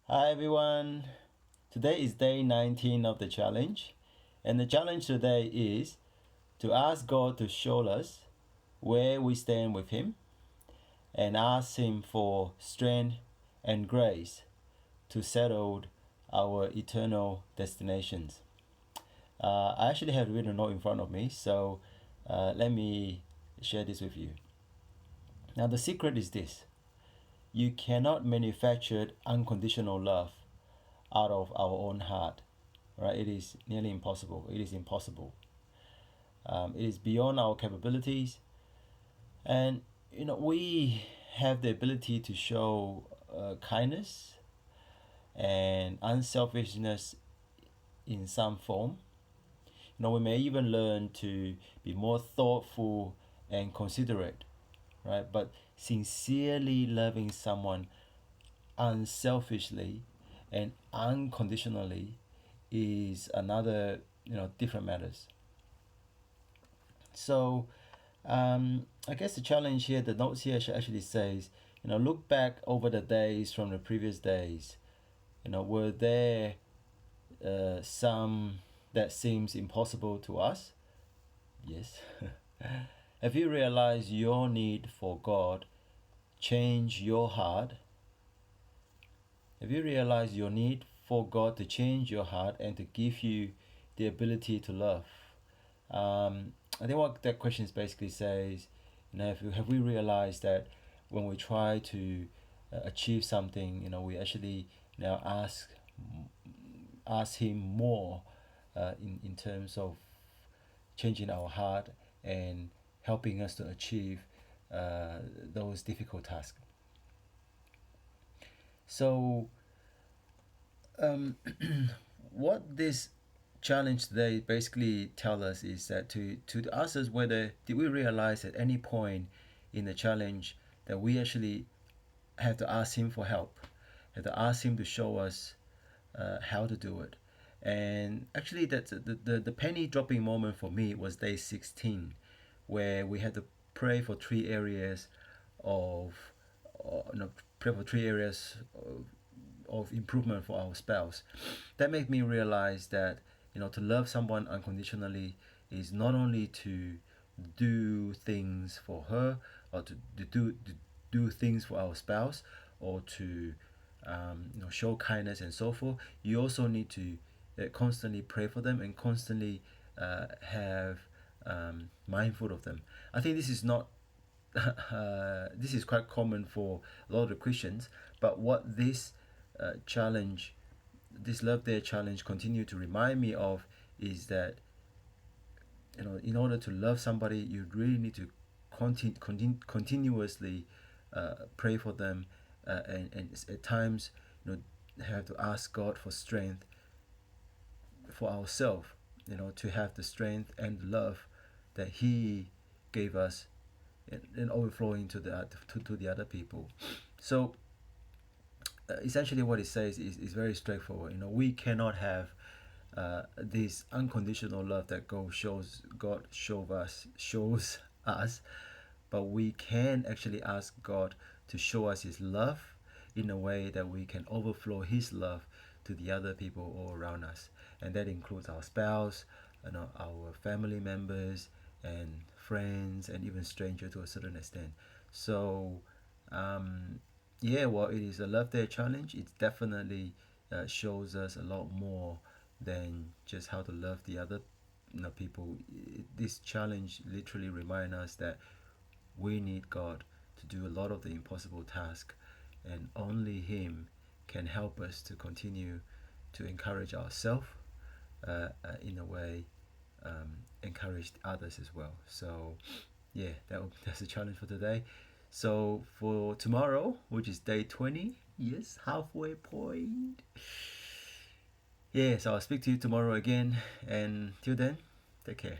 Hi everyone. Today is day 19 of the challenge. And the challenge today is to ask God to show us where we stand with Him and ask Him for strength and grace to settle our eternal destinations. I actually have written a note in front of me, so let me share this with you. Now, the secret is this: you cannot manufacture unconditional love out of our own heart, right? It is nearly impossible. It is impossible. It is beyond our capabilities, and we have the ability to show kindness and unselfishness in some form. We may even learn to be more thoughtful and considerate, right? But sincerely loving someone unselfishly and unconditionally is another, different matters. So, I guess the challenge here, the notes here actually says, look back over the days from the previous days. Were there some that seems impossible to us? Yes. Have you realized your need for God change your heart? Have you realized your need for God to change your heart and to give you the ability to love? I think what that question basically says, have we realized that when we try to achieve something, we actually now ask Him more in terms of changing our heart and helping us to achieve those difficult tasks. So, um, what this challenge today basically tell us is that to ask us whether did we realize at any point in the challenge that we actually have to ask Him for help, have to ask Him to show us how to do it. And actually, that's the penny dropping moment for me was day 16, where we had to pray for three areas of, no, pray for three areas of improvement for our spouse. That made me realize that to love someone unconditionally is not only to do things for her or to do things for our spouse or to show kindness and so forth. You also need to constantly pray for them and constantly have mindful of them. I think this is not this is quite common for a lot of the Christians, but what this challenge, this Love Day challenge, continue to remind me of is that in order to love somebody, you really need to continuously pray for them, and at times have to ask God for strength for ourselves, to have the strength and love that He gave us and overflowing to the other people. So essentially what it says is very straightforward. We cannot have this unconditional love that God shows us, but we can actually ask God to show us His love in a way that we can overflow His love to the other people all around us, and that includes our spouse, our family members, and friends, and even strangers to a certain extent. So, yeah, well, it is a Love Day challenge. It definitely shows us a lot more than just how to love the other people. This challenge literally reminds us that we need God to do a lot of the impossible task, and only Him can help us to continue to encourage ourselves, in a way, encourage others as well. So, yeah, that's the challenge for today. So, for tomorrow, which is day 20, yes, halfway point. Yeah, so I'll speak to you tomorrow again, and till then, take care.